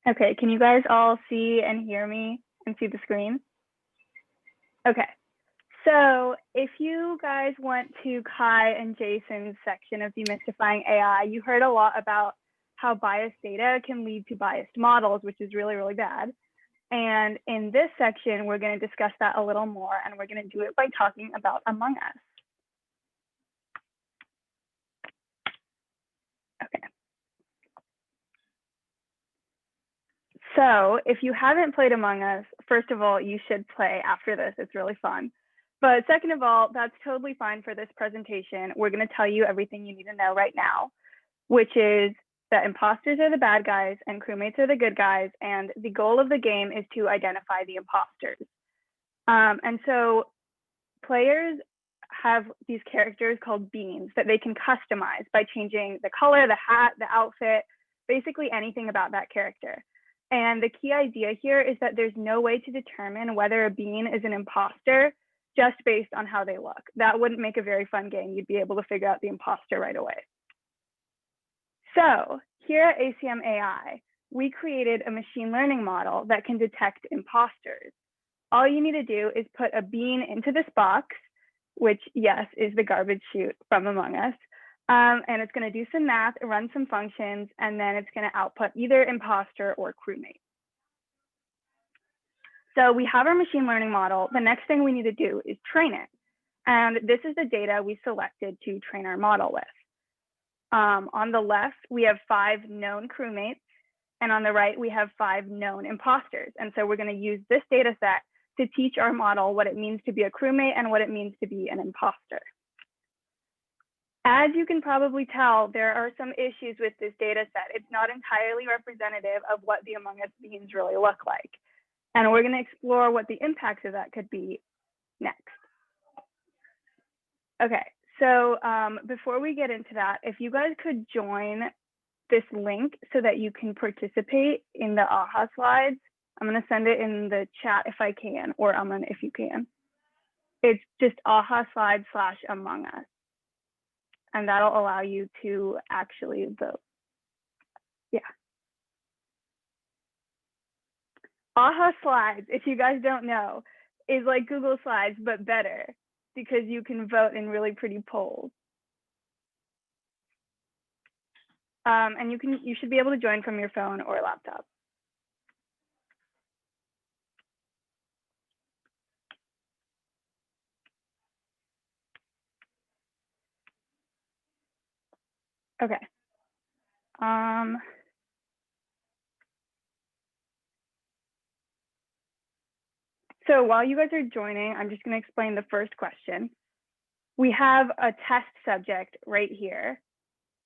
Okay, can you guys all see and hear me and see the screen? Okay, so if you guys went to Kai and Jason's section of Demystifying AI, you heard a lot about how biased data can lead to biased models, which is really, really bad. And in this section, we're going to discuss that a little more, and we're going to do it by talking about Among Us. Okay. So if you haven't played Among Us, first of all, you should play after this. It's really fun. But second of all, that's totally fine for this presentation. We're going to tell you everything you need to know right now, which is that imposters are the bad guys and crewmates are the good guys. And the goal of the game is to identify the imposters. And so players have these characters called beans that they can customize by changing the color, the hat, the outfit, basically anything about that character. And the key idea here is that there's no way to determine whether a bean is an imposter just based on how they look. That wouldn't make a very fun game. You'd be able to figure out the imposter right away. So here at ACM AI, we created a machine learning model that can detect imposters. All you need to do is put a bean into this box, which, yes, is the garbage chute from Among Us. And it's going to do some math, run some functions, and then it's going to output either imposter or crewmate. So we have our machine learning model. The next thing we need to do is train it. And this is the data we selected to train our model with. On the left, we have 5 known crewmates. And on the right, we have 5 known imposters. And so we're going to use this data set to teach our model what it means to be a crewmate and what it means to be an imposter. As you can probably tell, there are some issues with this data set. It's not entirely representative of what the Among Us beans really look like. And we're going to explore what the impacts of that could be next. Okay, so before we get into that, if you guys could join this link so that you can participate in the AHA slides. I'm going to send it in the chat if I can, or Aman if you can. It's just AHA slides/Among Us. And that'll allow you to actually vote. Yeah. AHA slides, if you guys don't know, is like Google Slides, but better because you can vote in really pretty polls. And you should be able to join from your phone or laptop. Okay. So while you guys are joining, I'm just going to explain the first question. We have a test subject right here.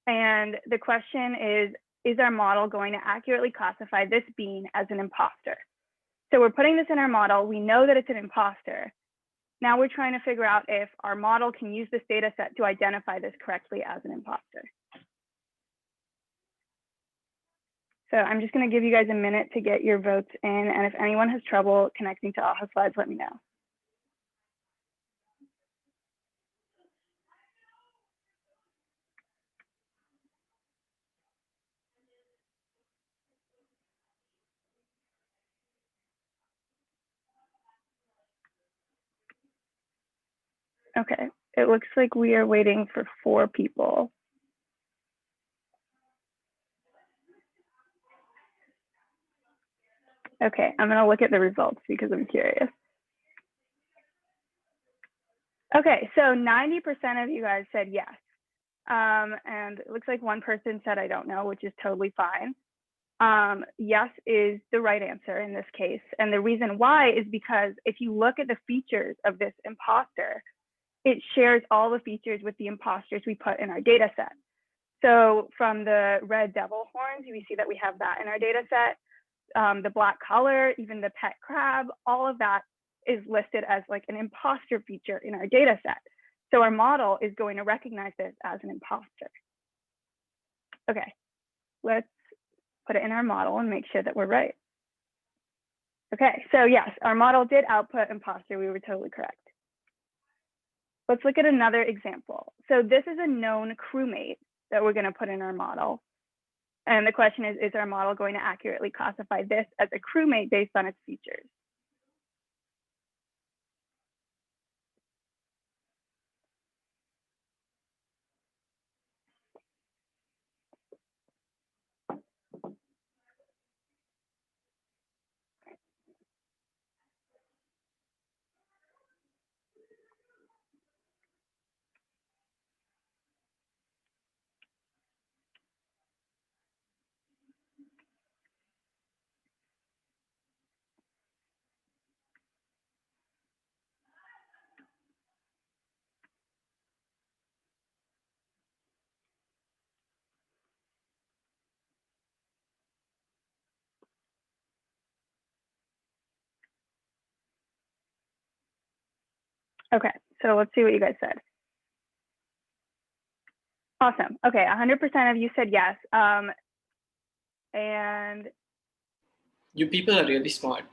And the question is our model going to accurately classify this bean as an imposter? So we're putting this in our model. We know that it's an imposter. Now we're trying to figure out if our model can use this data set to identify this correctly as an imposter. So I'm just going to give you guys a minute to get your votes in. And if anyone has trouble connecting to AHA slides, let me know. Okay, it looks like we are waiting for 4 people. Okay, I'm going to look at the results because I'm curious. Okay, so 90% of you guys said yes. And it looks like one person said, I don't know, which is totally fine. Yes is the right answer in this case. And the reason why is because if you look at the features of this imposter, it shares all the features with the imposters we put in our data set. So from the red devil horns, we see that we have that in our data set. The black collar, even the pet crab, all of that is listed as like an imposter feature in our data set. So our model is going to recognize this as an imposter. Okay, let's put it in our model and make sure that we're right. Okay, so yes, our model did output imposter. We were totally correct. Let's look at another example. So this is a known crewmate that we're going to put in our model. And the question is our model going to accurately classify this as a crewmate based on its features? Okay, so let's see what you guys said. Awesome. Okay, 100% of you said yes. And you people are really smart.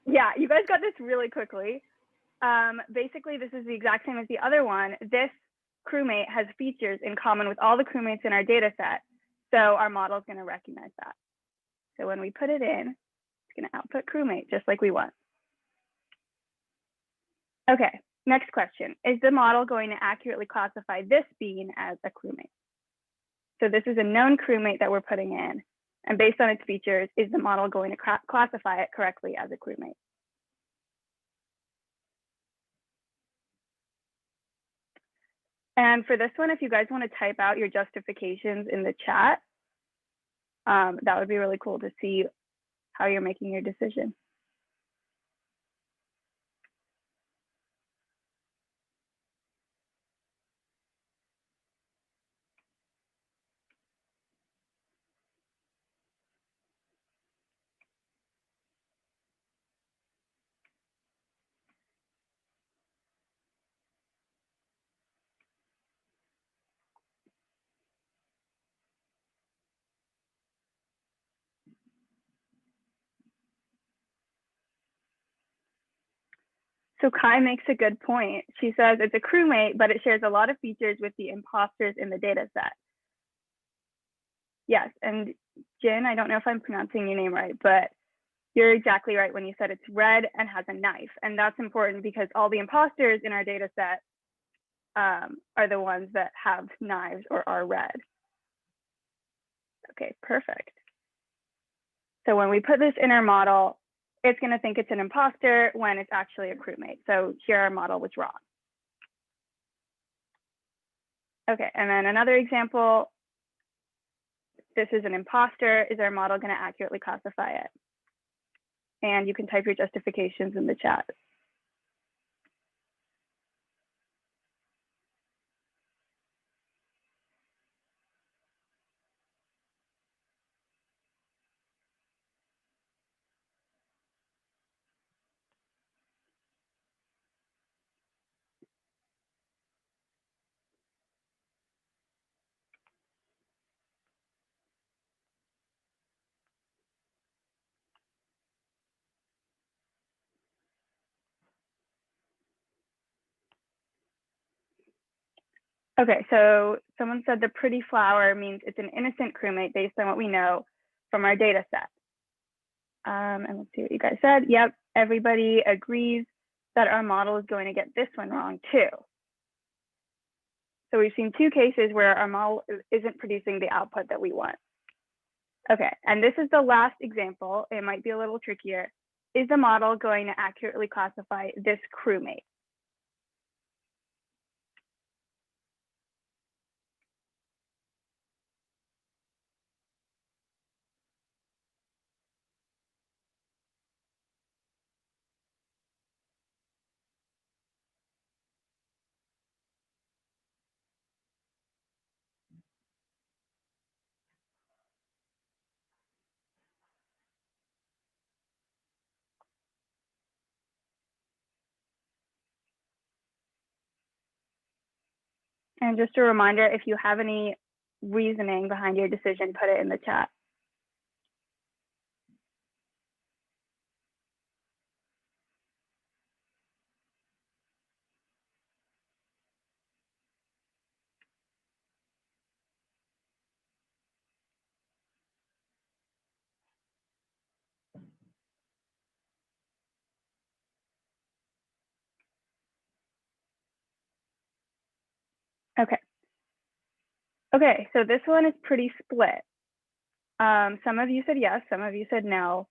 Yeah, you guys got this really quickly. Basically, this is the exact same as the other one. This crewmate has features in common with all the crewmates in our data set. So our model is going to recognize that. So when we put it in, it's going to output crewmate just like we want. Okay, next question. Is the model going to accurately classify this bean as a crewmate? So this is a known crewmate that we're putting in. And based on its features, is the model going to classify it correctly as a crewmate? And for this one, if you guys want to type out your justifications in the chat, that would be really cool to see how you're making your decision. So Kai makes a good point. She says it's a crewmate, but it shares a lot of features with the imposters in the data set. Yes, and Jin, I don't know if I'm pronouncing your name right, but you're exactly right when you said it's red and has a knife. And that's important because all the imposters in our data set are the ones that have knives or are red. Okay, perfect. So when we put this in our model, it's going to think it's an imposter when it's actually a crewmate. So here our model was wrong. Okay, and then another example, this is an imposter. Is our model going to accurately classify it? And you can type your justifications in the chat. Okay, so someone said the pretty flower means it's an innocent crewmate based on what we know from our data set. And let's see what you guys said. Yep, everybody agrees that our model is going to get this one wrong too. So we've seen two cases where our model isn't producing the output that we want. Okay, and this is the last example. It might be a little trickier. Is the model going to accurately classify this crewmate? And just a reminder, if you have any reasoning behind your decision, put it in the chat. Okay, so this one is pretty split. Some of you said yes, some of you said no.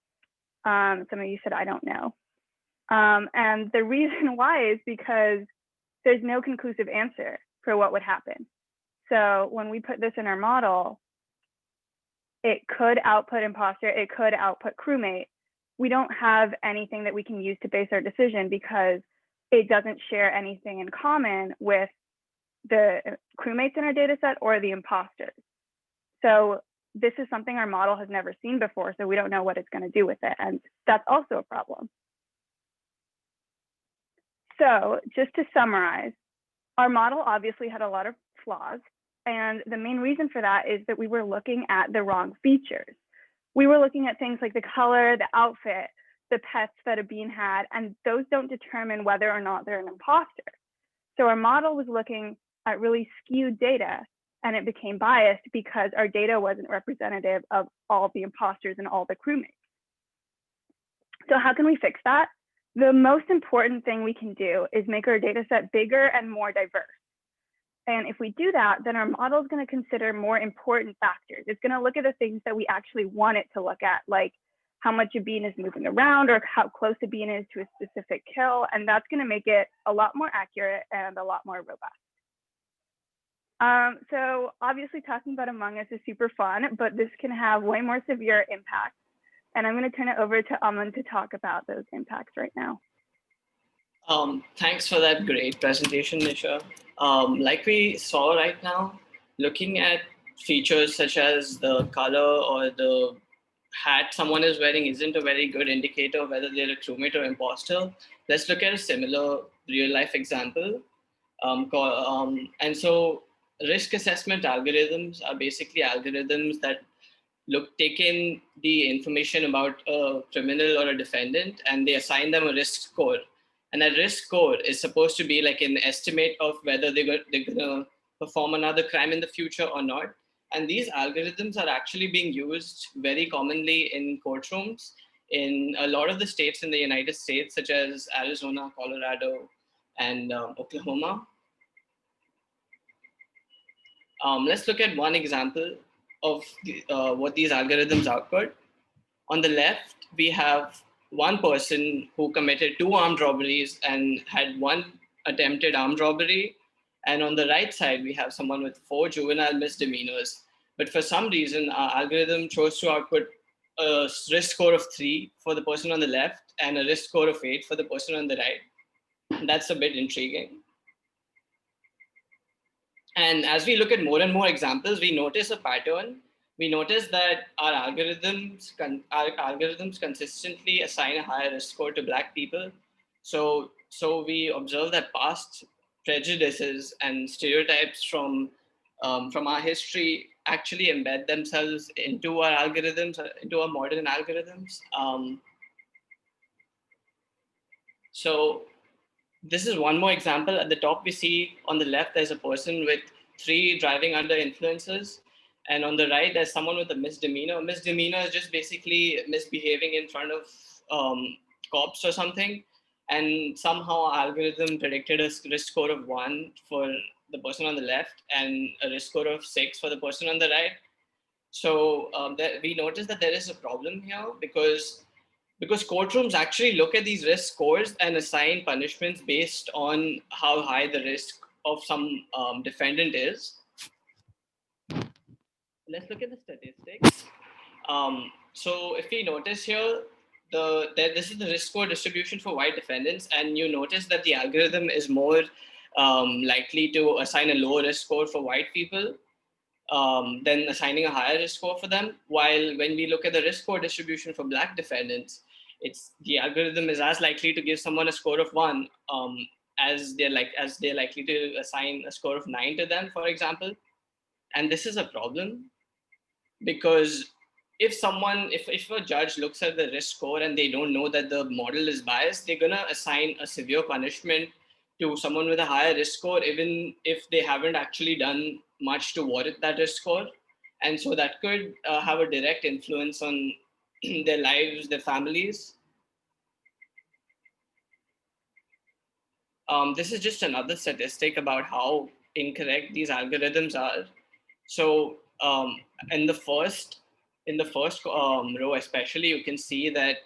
Some of you said I don't know. And the reason why is because there's no conclusive answer for what would happen. So when we put this in our model, it could output imposter, it could output crewmate. We don't have anything that we can use to base our decision because it doesn't share anything in common with the crewmates in our data set or the imposters. So this is something our model has never seen before, so we don't know what it's going to do with it. And that's also a problem. So just to summarize, our model obviously had a lot of flaws. And the main reason for that is that we were looking at the wrong features. We were looking at things like the color, the outfit, the pets that a bean had, and those don't determine whether or not they're an imposter. So our model was looking at really skewed data, and it became biased because our data wasn't representative of all the imposters and all the crewmates. So how can we fix that? The most important thing we can do is make our data set bigger and more diverse. And if we do that, then our model is going to consider more important factors. It's going to look at the things that we actually want it to look at, like how much a bean is moving around or how close a bean is to a specific kill. And that's going to make it a lot more accurate and a lot more robust. So obviously talking about Among Us is super fun, but this can have way more severe impacts. And I'm going to turn it over to Aman to talk about those impacts right now. Thanks for that great presentation, Nisha. Like we saw right now, looking at features such as the color or the hat someone is wearing isn't a very good indicator of whether they're a crewmate or imposter. Let's look at a similar real life example. And so risk assessment algorithms are basically algorithms that take in the information about a criminal or a defendant and they assign them a risk score. And that risk score is supposed to be like an estimate of whether they're going to perform another crime in the future or not. And these algorithms are actually being used very commonly in courtrooms in a lot of the states in the United States, such as Arizona, Colorado, and Oklahoma. Let's look at one example of what these algorithms output. On the left, we have one person who committed 2 armed robberies and had 1 attempted armed robbery. And on the right side, we have someone with 4 juvenile misdemeanors. But for some reason, our algorithm chose to output a risk score of 3 for the person on the left and a risk score of 8 for the person on the right. That's a bit intriguing. And as we look at more and more examples, we notice a pattern. We notice that our algorithms consistently assign a higher risk score to Black people. So we observe that past prejudices and stereotypes from our history actually embed themselves into our algorithms, into our modern algorithms. So this is one more example. At the top, we see on the left, there's a person with 3 driving under influences. And on the right, there's someone with a misdemeanor. Misdemeanor is just basically misbehaving in front of cops or something. And somehow our algorithm predicted a risk score of 1 for the person on the left and a risk score of 6 for the person on the right. So we noticed that there is a problem here because courtrooms actually look at these risk scores and assign punishments based on how high the risk of some defendant is. Let's look at the statistics. So if we notice here, this is the risk score distribution for white defendants, and you notice that the algorithm is more likely to assign a lower risk score for white people than assigning a higher risk score for them. While when we look at the risk score distribution for Black defendants, the algorithm is as likely to give someone a score of 1 as they're likely to assign a score of 9 to them, for example. And this is a problem because if a judge looks at the risk score and they don't know that the model is biased, they're gonna assign a severe punishment to someone with a higher risk score, even if they haven't actually done much to warrant that risk score. And so that could have a direct influence on their lives, their families. This is just another statistic about how incorrect these algorithms are. So in the first row especially, you can see that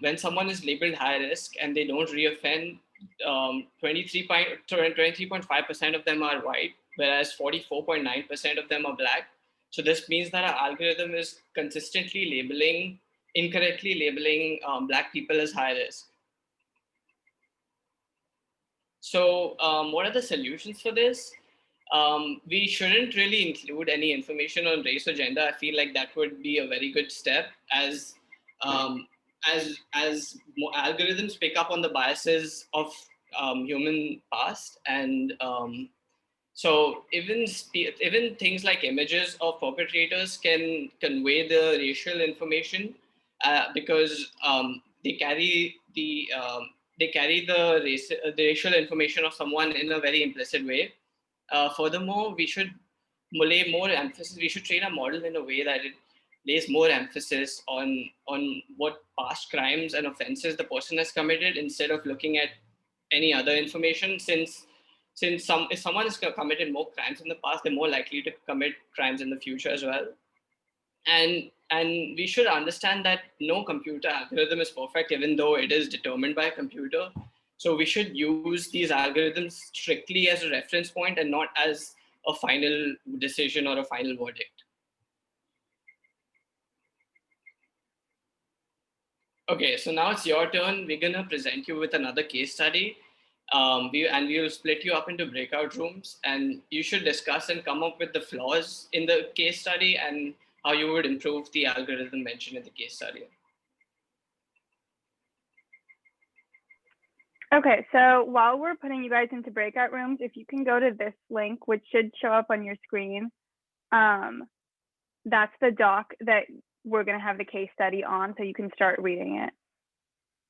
when someone is labeled high risk and they don't reoffend, 23.5% of them are white, whereas 44.9% of them are black. So this means that our algorithm is consistently incorrectly labeling black people as high risk. So what are the solutions for this? We shouldn't really include any information on race or gender. I feel like that would be a very good step, um, as algorithms pick up on the biases of human past, and so even things like images of perpetrators can convey the racial information, because they carry the racial information of someone in a very implicit way. Furthermore, we should lay more emphasis. We should train a model in a way that it lays more emphasis on what past crimes and offenses the person has committed, instead of looking at any other information. Since if someone has committed more crimes in the past, they're more likely to commit crimes in the future as well. And we should understand that no computer algorithm is perfect, even though it is determined by a computer. So we should use these algorithms strictly as a reference point and not as a final decision or a final verdict. Okay, so now it's your turn. We're gonna present you with another case study. We will split you up into breakout rooms, and you should discuss and come up with the flaws in the case study and how you would improve the algorithm mentioned in the case study. Okay, so while we're putting you guys into breakout rooms, if you can go to this link, which should show up on your screen, that's the doc that we're going to have the case study on, so you can start reading it.